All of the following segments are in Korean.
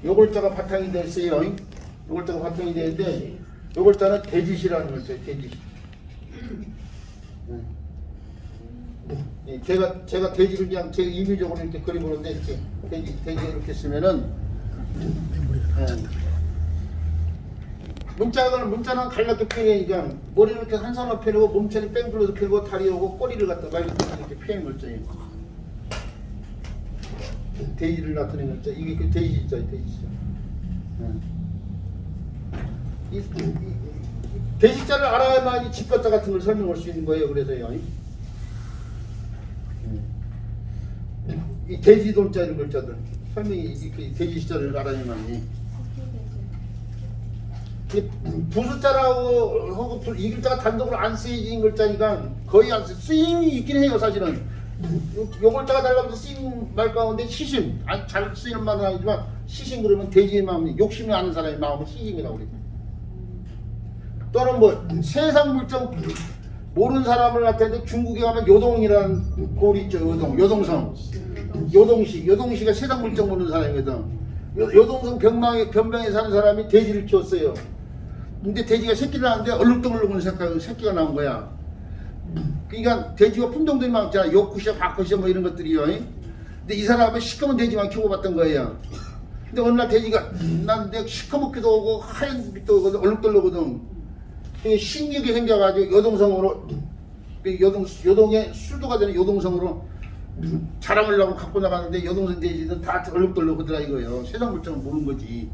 요 글자가 바탕이 됐어요. 요 글자가 바탕이 되는데 요 글자는 돼지시라는 글자예요. 돼지. 예, 제가 돼지를 그냥 제 임의적으로 이렇게 그려보는데 이렇게 돼지 이렇게 쓰면은 문자는 갈라게 표현이니까 머리를 이렇게 한 산으로 펴고 몸체는 뺑글러서 펴고 다리 오고 꼬리를 갖다 말고 이렇게 표현 글자예요. 돼지를 나타내는 글자 이게 그 돼지자예요. 돼지자. 이 돼지자를 알아야만 이 집가자 같은 걸 설명할 수 있는 거예요. 그래서요. 이 돼지돈자 이런 글자들 설명이 이렇게 돼지자를 알아야만이. 부수자라고 이 글자가 단독으로 안 쓰여진 글자니까 거의 안 쓰임이 있긴 해요. 사실은 요 글자가 달라고 쓰임 말 가운데 시심 잘 쓰이는 말은 아니지만 시심 그러면 돼지의 마음이 욕심이 많은 사람의 마음을 시심이라고 그래요. 또는 뭐 세상 물정 모르는 사람을 나타내는데 중국에 가면 요동이라는 골이 있죠. 요동성 요동시가 세상 물정 모르는 사람이거든. 요동성 변방에 사는 사람이 돼지를 키웠어요. 근데 돼지가 새끼를 낳았는데 얼룩덜룩한 새끼가 나온 거야. 그러니까 돼지가 품종들이 많잖아. 요쿠시아, 바쿠시아 뭐 이런 것들이요. 근데 이 사람은 시커먼 돼지만 키워봤던 거예요. 근데 어느 날 돼지가 난 내가 시커멓기도 하고 하얀 빛도 오고 얼룩덜룩하거든. 신기하게 생겨가지고 요동성으로 요동의 수도가 되는 요동성으로 자랑을 하고 갖고 나가는데 요동성 돼지는 다 얼룩덜룩하더라 이거예요. 세상 물정을 모르는 거지.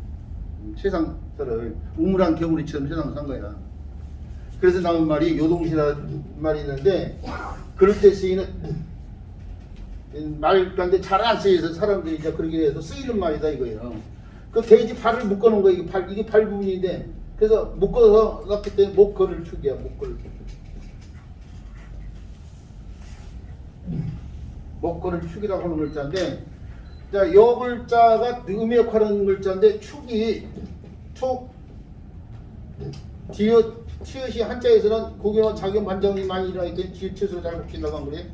세상을 우물한 개구리처럼 세상을 산 거야. 그래서 나온 말이 요동시라는 말이 있는데 그럴 때 쓰이는 말 가운데 잘 안 쓰여서 사람들이 이제 그렇게 해서 쓰이는 말이다 이거예요. 그 돼지 발을 묶어놓은 거 이게 발 부분인데 그래서 묶어서 놨기 때문에 목걸이를 축이야. 목걸이를 축이라고 하는 글자인데 자, 요 글자가 의미 역할하는 글자인데 축이 치읓이 한자에서는 구경은 작용 반정이 많이 일어나기 때문에 치읓으로 잘 붙인다고 한 거래.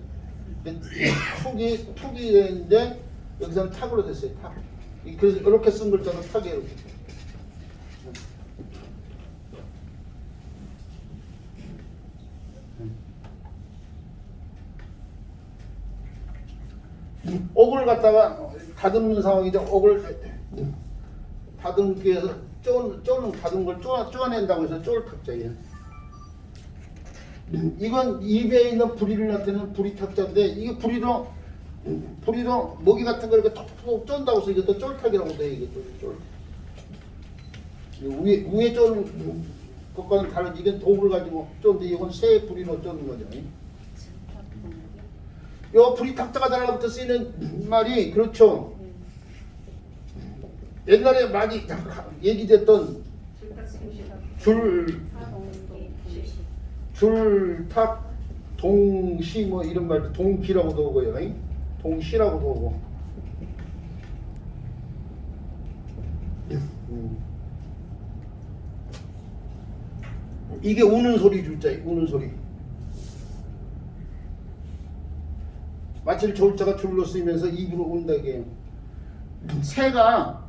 툭이 되는데 여기서는 탁으로 됐어요. 탁. 그래서 이렇게 쓴 글자는 탁이에요. 이렇게. 옥을 갖다가 다듬는 상황이죠. 옥을 다듬기 위해서 다듬은 걸 쪼아낸다고 해서 쫄탁자예요. 이건 입에 있는 부리를 나타내는 부리탁자인데 이게 부리로 모기 같은 걸 이렇게 톡톡 쫀다고 해서 이것도 쫄탁이라고 돼요. 이것도 쫄. 위에 쪼는 것과는 다르지. 이건 독을 가지고 쫀데 이건 새 부리로 쪼는 거죠. 요 부리탁자가 달라붙어 쓰이는 말이 그렇죠. 옛날에 많이 얘기됐던 줄탁 동시 뭐 이런 말도 동기라고도 오고요. 동시라고도 오고. 이게 우는 소리 줄자예요. 우는 소리. 마치 저울자가 줄로 쓰이면서 입으로 운다 이게. 새가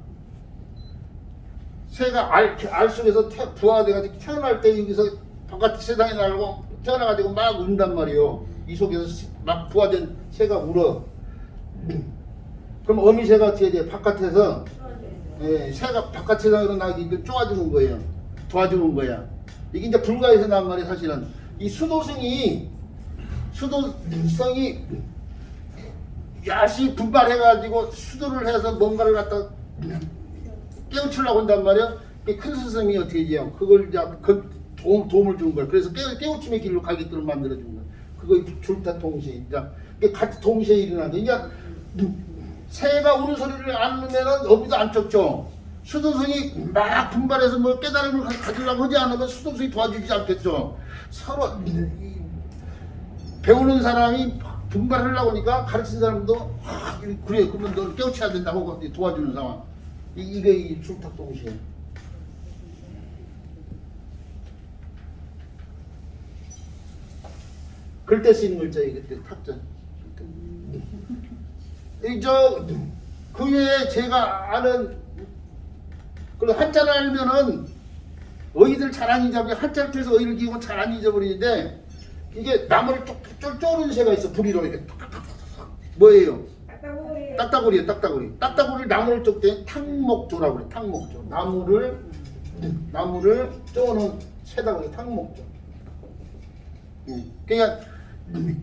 알 속에서 부화돼가지고 태어날 때 여기서 바깥 세상에 나가고 태어나가지고 막 운단 말이에요. 이 속에서 막 부화된 새가 울어. 그럼 어미새가 어떻게 돼? 바깥에서 새가 바깥 세상으로 나가기 쪼아주는 거예요. 도와주는 거야. 이게 이제 불가에서 나온 말이 사실은 이 수도성이 야시 분발해가지고 수도를 해서 뭔가를 갖다 깨우치려고 한단 말이야. 큰 스승이 어떻게 해요? 그걸 이제 도움을 주는 거야. 그래서 깨우침의 길로 가게끔 만들어주는 거야. 그거 줄타 동시에. 이제 같이 동시에 일어나는데, 이제 새가 우는 소리를 안 내면은 어미도 안 쫓죠. 수도승이 막 분발해서 뭐 깨달음을 가지려고 하지 않으면 수도승이 도와주지 않겠죠. 서로 배우는 사람이 분발하려고 하니까 가르친 사람도 그래 그러면 너 깨우쳐야 된다고 도와주는 상황. 이게 이 줄탁 동시에. 그럴 때 쓰이는 글자예요. 그때 탁자. 그 외에 제가 아는 그리고 한자를 알면은 어이들 잘 안 잊어버려. 한자를 통해서 어이를 기우면 잘 안 잊어버리는데 이게 나무를 쫄쫄 쪼는 새가 있어. 부리로 이렇게 뭐예요? 딱따구리. 딱따구리예요. 딱따구리. 딱따구리를 나무를 쫓때 탕목조라고 그래. 탕목조. 나무를 쪼는 새다고 그래. 탕목조. 그러니까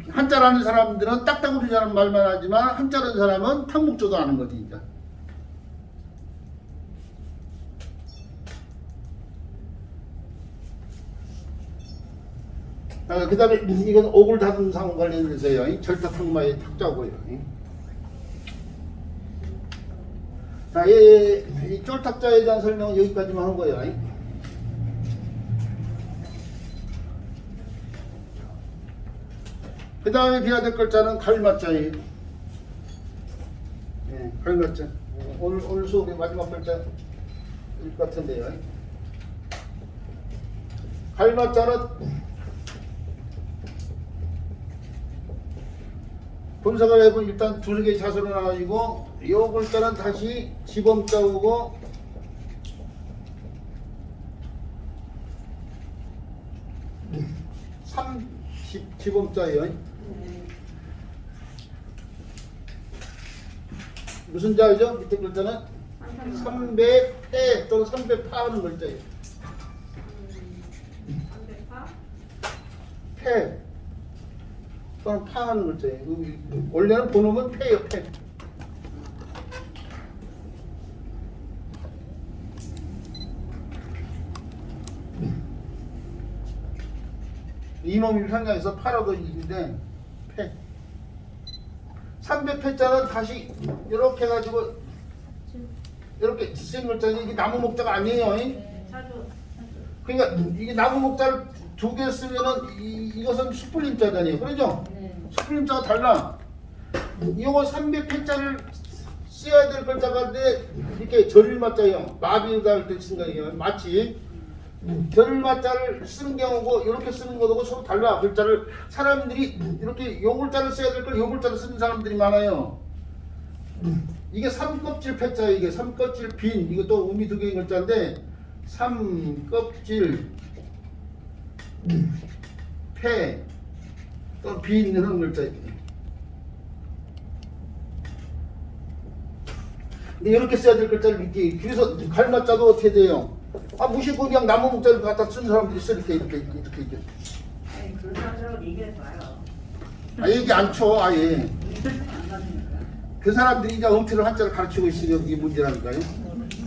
한자라는 사람들은 딱따구리라는 말만 하지만 한자라는 사람은 탕목조도 아는 거지 이제. 그 다음에 이건 오굴다듬상 관련해서요. 절타탕마의 탁자고요. 자, 이 쫄탁자에 대한 설명은 여기까지만 한 거예요. 그 다음에 비워야 될 글자는 갈마자예요. 예, 갈마자. 오늘 수업의 마지막 글자일 것 같은데요. 갈마자는 분석을 해보면 일단 두세 개의 자소로 나눠지고 이 글자는 다시 지범자 오고 지범자예요. 무슨 자이죠? 밑에 글자는 300해 또는 300파 하는 글자예요. 300파? 패 또는 파 하는 글자예요. 원래는 본어는 패예요. 패. 이놈이 상장에서 파라도 이긴데 패. 300패자는 다시 이렇게 해가지고 이렇게 쓴 글자는 이게 나무 목자가 아니에요. 자주. 그러니까 이게 나무 목자를 두 개 쓰면은 이것은 수풀림자잖아요. 그러죠? 수풀림자가 달라. 이거 300패자를 써야 될 글자가 이렇게 절일 맞자요. 마비우다 할 때 쓴 거예요. 마치 절일 맞자를 쓰는 경우고 이렇게 쓰는 거하고 서로 달라. 글자를 사람들이 이렇게 요 글자를 써야 될 걸 요 글자를 쓰는 사람들이 많아요. 이게 삼껍질 패자예요. 이게 삼껍질 빈 이것도 의미 두 개의 글자인데 삼껍질 패 또 빈 이런 글자예요. 근데 이렇게 써야 될 글자를 이렇게 그래서 갈마자도 어떻게 돼요? 무시고 그냥 나무 목자를 갖다 쓴 사람들이 있어 이렇게. 아니, 그런 사람들하고 얘기해봐요. 얘기 안 쳐 아예. 안 가니까. 그 사람들이 이제 엉터리 한자를 가르치고 있으면 이게 문제라니까요.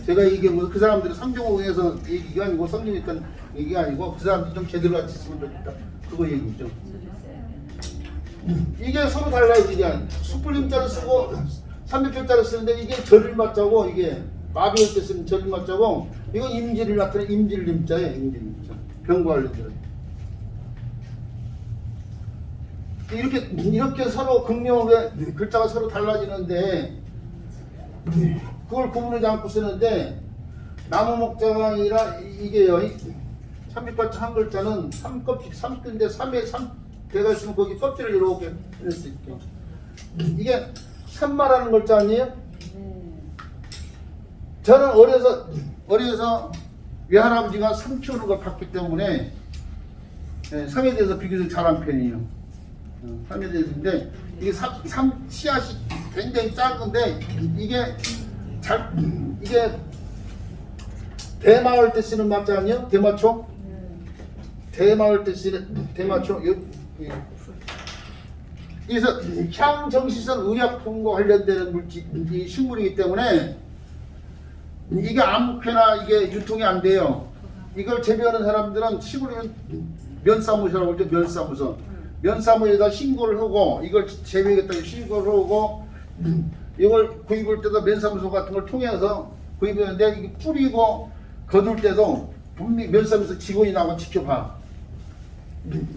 제가 이게 뭐 그 사람들이 성경에서 얘기가 아니고 성경에 있던 얘기가 아니고 그 사람들이 좀 제대로 가르쳤으면 좋겠다. 그거 얘기죠. 이게 서로 달라요. 그냥 수풀림자를 쓰고 300편자를 쓰는데 이게 절을 맞자고 이게 마비올 때 쓰는 절을 맞자고 이건 임질을 나타내는 임질림자예요. 임질림자. 병과관련자. 이렇게 서로 극명하게 글자가 서로 달라지는데 그걸 구분하지 않고 쓰는데 나무 목자가 아니라 이게요. 300글자 한 글자는 3껍질 3근데 3에 3대가 있으면 거기 껍질을 이렇게 할 수 있게. 이게 산마라는 글자 아니에요? 저는 어려서 외할아버지가 삼 키우는 걸 봤기 때문에 삼에 대해서 비교적 잘한 편이에요. 삼에 대해서인데 이게 삼 씨앗이 굉장히 작은데 이게 대마을 때 쓰는 맞자 아니에요? 대마초? 대마을 때 쓰는 대마초. 그래서 향정시선 의약품과 관련되는 물질, 식물이기 때문에 이게 아무렇게나 이게 유통이 안 돼요. 이걸 재배하는 사람들은 시골에 면사무소라고 그러죠. 면사무소. 면사무소에다 신고를 하고 이걸 재배하겠다고 신고를 하고 이걸 구입할 때도 면사무소 같은 걸 통해서 구입하는데 이게 뿌리고 거둘 때도 분명히 면사무소 직원이 나고 지켜봐.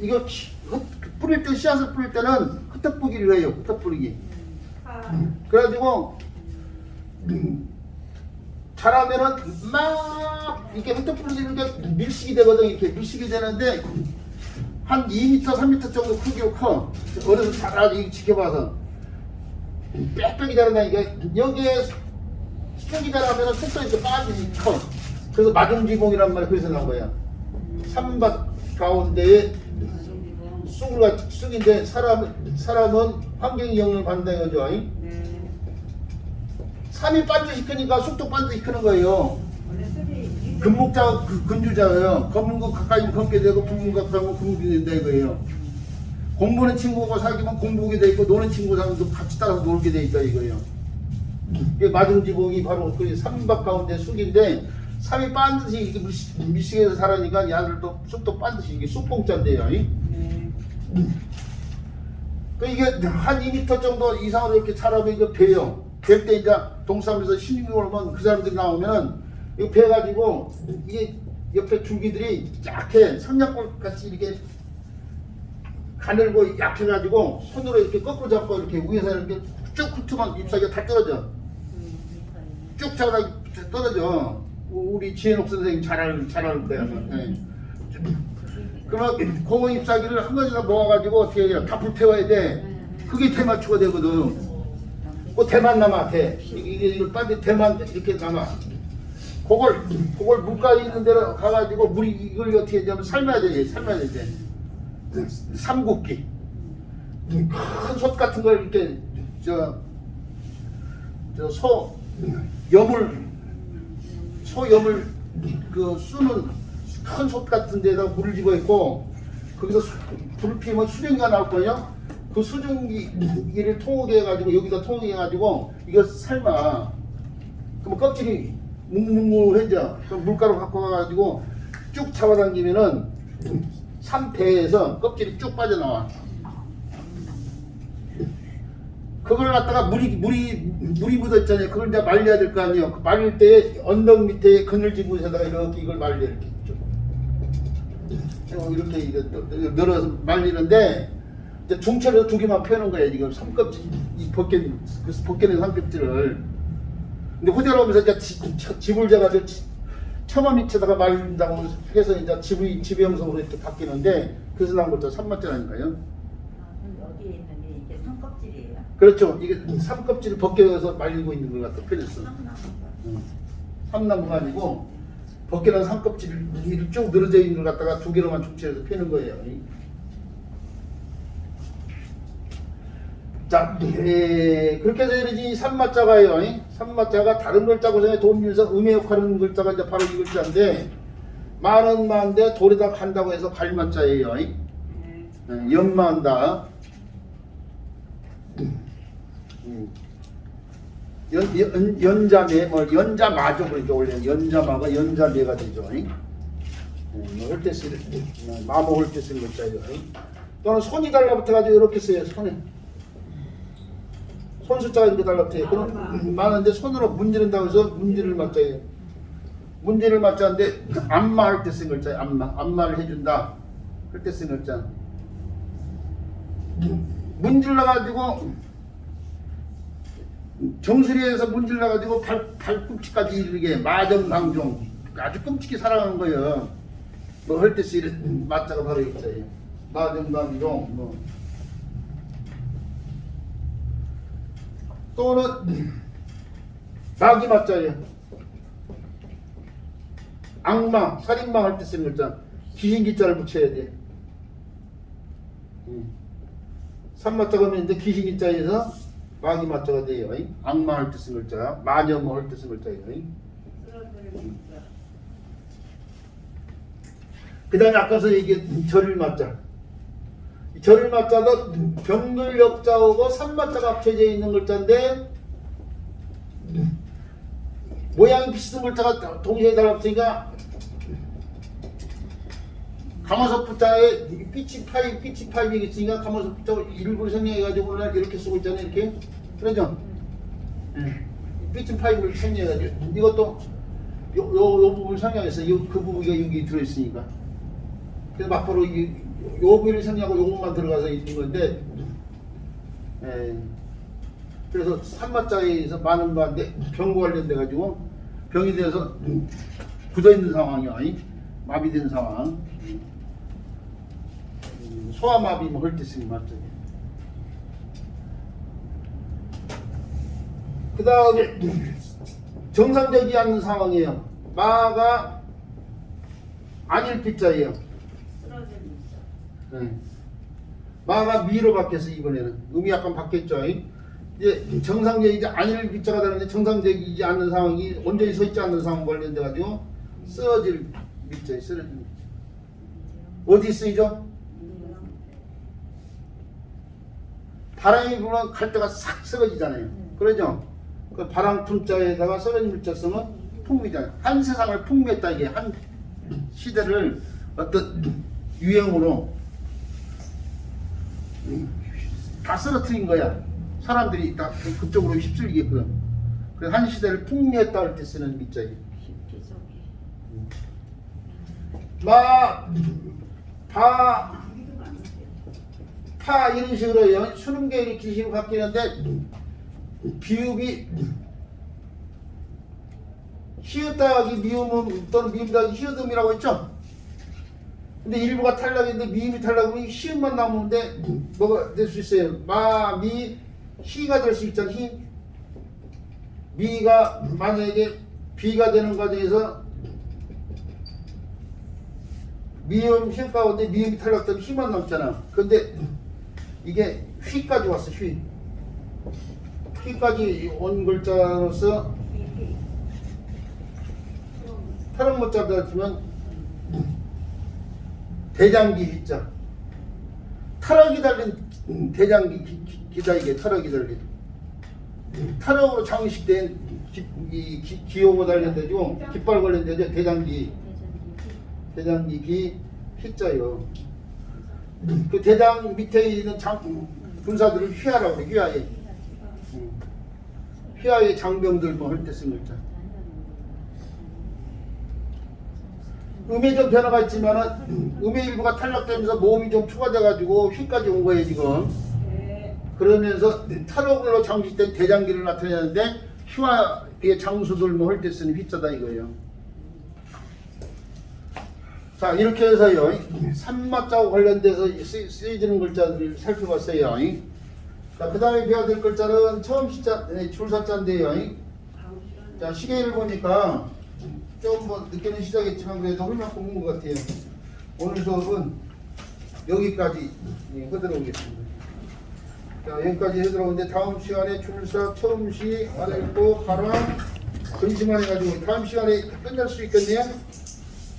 이거 뿌릴 때 씨앗을 뿌릴 때는 흩어뿌기를 해요. 흩어뿌리기. 그래가지고 잘하면은 막 이렇게 흩어뿌리는 게 밀식이 되거든. 이렇게 밀식이 되는데 한 2m, 3m 정도 크기로 커. 어려서 잘 지켜봐서 빽빽이 자란다니까. 여기에 쑥이 자라면 쑥도 이렇게 빠지지 커. 그래서 마중지봉이란 말이 그래서 나온 거야. 산밭 가운데에 쑥인데 사람은 환경이 영향을 받는다 이거죠. 아니? 산이 반드시 크니까 쑥도 반드시 크는 거예요. 원래 쑥이 금목자 근주자예요. 검은 거 가까이 검게 되고 붉은 거 가까이 붉게 된다 이거예요. 공부는 친구고 사귀면 공부하게 돼 있고 노는 친구 사람도 같이 따라서 놀게 돼 있다 이거예요. 이게 마중지봉이 바로 그 산밭 가운데 쑥인데 산이 반드시 이게 밀식에서 살아니까 야들도 쑥도 반드시 이게 쑥봉자인데요. 그 이게 한 2m 정도 이상으로 이렇게 자라면 이거 배요. 벨 때 이제 동사무에서 신임이 오면 그 사람들이 나오면은 이거 배가지고 이게 옆에 줄기들이 약해 삼약골 같이 이렇게 가늘고 약해가지고 손으로 이렇게 거꾸로 잡고 이렇게 위에서 이렇게 쭉 훑으면 잎사귀가 다 떨어져. 쭉 잡아다 떨어져. 우리 지혜녹 선생님 잘 알 거야. 네. 그러면 고무 잎사귀를 한 가지나 모아가지고 어떻게 해요? 다 불태워야 돼. 그게 대마초가 되거든. 뭐 대만 남아 대. 이걸 빠지 대만 이렇게 남아. 그걸 물가에 있는 데로 가가지고 물이 이걸 어떻게 하냐면 삶아야 돼. 삼국기. 큰 솥 같은 걸 이렇게 소염을 그 쑤는 큰 솥 같은 데다 물을 집어 있고 거기서 불을 피우면 수증기가 나올 거예요. 그 수증기를 통하게 해가지고 여기다 통하게 해가지고 이거 삶아. 그럼 껍질이 뭉뭉해져. 그럼 물가루 갖고 가가지고 쭉 잡아당기면은 삼배에서 껍질이 쭉 빠져나와. 그걸 갖다가 물이 묻었잖아요. 그걸 이제 말려야 될 거 아니에요. 그 말릴 때 언덕 밑에 그늘진 곳에다가 이렇게 이걸 말려 이렇게 늘어서 말리는데 이제 중철로 두 개만 펴는 거예요. 지금 삼껍질 이 벗겨낸 삼껍질을. 근데 호재로 오면서 이제 집을 잡아서 처마 밑에다가 말린다고 해서 이제 집의 형성으로 이렇게 바뀌는데 그래서 나온 것도 삼맛자라니까요. 여기에 있는 게 이게 삼껍질이에요. 그렇죠. 이게 삼껍질을 벗겨서 말리고 있는 걸 갖다 펴냈어. 삼나무가 아니고 벗겨난 삼껍질이 쭉 늘어져 있는 걸 갖다가 두 개로만 중체해서 펴는 거예요. 자, 그렇게 해서 이제 삼마자가요. 삼마자가 다른 글자고 생각해 도움에서 음의 역할하는 글자가 이제 바로 이 글자인데 많은 마인데 돌에다 간다고 해서 갈마자예요. 연마한다. 연자매, 뭐 연자마죠. 그러니까 원래 연자마가 연자매가 되죠. 할 때 쓰는 마모 할 때 쓰는 글자예요. 또는 손이 달라붙어가지고 이렇게 써요. 손 숫자가 이렇게 달라붙어요. 그럼 많은데 손으로 문지른다고 해서 문지를 맞자예요. 문지를 맞자인데 안마 할 때 쓴 글자예요. 안마를 해준다 할 때 쓴 글자. 문질러가지고 정수리에서 문질러가지고 발꿈치까지 이르게 마정방종 아주 끔찍히 살아가는 거예요. 뭐 할 때 쓰는 맞자가 바로 이 글자예요. 마정방종 뭐. 또는 마귀 맞자예요. 악마, 살인마 할 때 쓰는 글자 귀신기자를 붙여야 돼. 삼마자가 있는데 귀신기자에서 마귀 맞자가 돼요. 악마 할 때 쓰는 글자, 마녀모 할 때 쓰는 글자예요. 그 다음에 아까서 얘기했던 절일 맞자. 절일 맞자도 병들역자하고 삼맞자가 합쳐져 있는 글자인데 모양이 비슷한 글자가 동시에 달라붙으니까 가마솥 부자에 빛이 파이이 있으니까 가마솥 부자 일부러 생략해가지고 오늘 이렇게 쓰고 있잖아요. 이렇게 그러죠? 빛이 파이를 생략해가지고 이것도 요 부분 생략했어요. 그 부분이 여기 들어있으니까 그래서 막바로 요 부위를 생략하고 요것만 들어가서 있는 건데 그래서 삼마자에서 많은 건데 병과 관련돼 가지고 병이 돼서 굳어있는 상황이야. 마비된 상황. 소아마비 뭐 할 때 쓰는 맞죠. 그 다음에 정상적이지 않는 상황이에요. 마가 아닐 피자예요. 네. 마가 미로 바뀌었어 이번에는. 음이 약간 바뀌었죠. 이제 정상적이지 아닐 피자가 되는데 정상적이지 않는 상황이 온전히 서 있지 않는 상황 관련돼 가지고 쓰러질 미자에 쓰러질 미자. 어디 쓰이죠? 바람이 불면 갈대가 싹 쓰러지잖아요. 그러죠? 그 바람 품자에다가 쓰러진 물자 쓰면 풍미잖아요. 한 세상을 풍미했다 이게 한 시대를 어떤 유행으로 다 쓰러뜨린 거야. 사람들이 다 그쪽으로 휩쓸리게끔. 그래서 한 시대를 풍미했다 할 때 쓰는 미자예요. 마, 바, 파 이런 식으로 수능계 이렇게 식으로 바뀌는데 비읍이 히읗다기 미음음 또는 미음다기 히읗음이라고 했죠? 근데 일부가 탈락인데 미음이 탈락이면 히읗만 남는데 뭐가 될 수 있어요? 마, 미, 히가 될 수 있잖아. 히. 미가 만약에 비가 되는 과정에서 미음, 히 가운데 미음이 탈락되면 히만 남잖아. 근데 이게 휘까지 왔어. 휘. 휘까지 온 글자로서 탈락 못 잡았지만 대장기 휘자. 탈락이 달린 대장기 기다 이게 탈락이 달린. 탈락으로 장식된 기호가 달린데죠. 깃발 관련되죠. 대장기 기 휘자요. 그 대장 밑에 있는 군사들을 휘하라고 그래. 휘하에. 휘하의 장병들 뭐 할 때 쓴 글자. 음의 좀 변화가 있지만은 음의 일부가 탈락되면서 모음이 좀 추가돼가지고 휘까지 온 거예요 지금. 그러면서 탈락으로 장식된 대장기를 나타내는데 휘하의 장수들 뭐 할 때 쓰는 휘자다 이거예요. 자 이렇게 해서요 산마자와 관련돼서 쓰여지는 글자들을 살펴봤어요. 자 그 다음에 배워야 될 글자는 처음 시자 줄사자인데요. 자 시계를 보니까 좀 뭐 늦게는 시작했지만 그래도 훌륭한 공부인 것 같아요. 오늘 수업은 여기까지 해드려보겠습니다. 자 여기까지 해드려보는데 다음 시간에 줄사 처음 시 알아듣고 발음 근시만 해가지고 다음 시간에 끝날 수 있겠네요.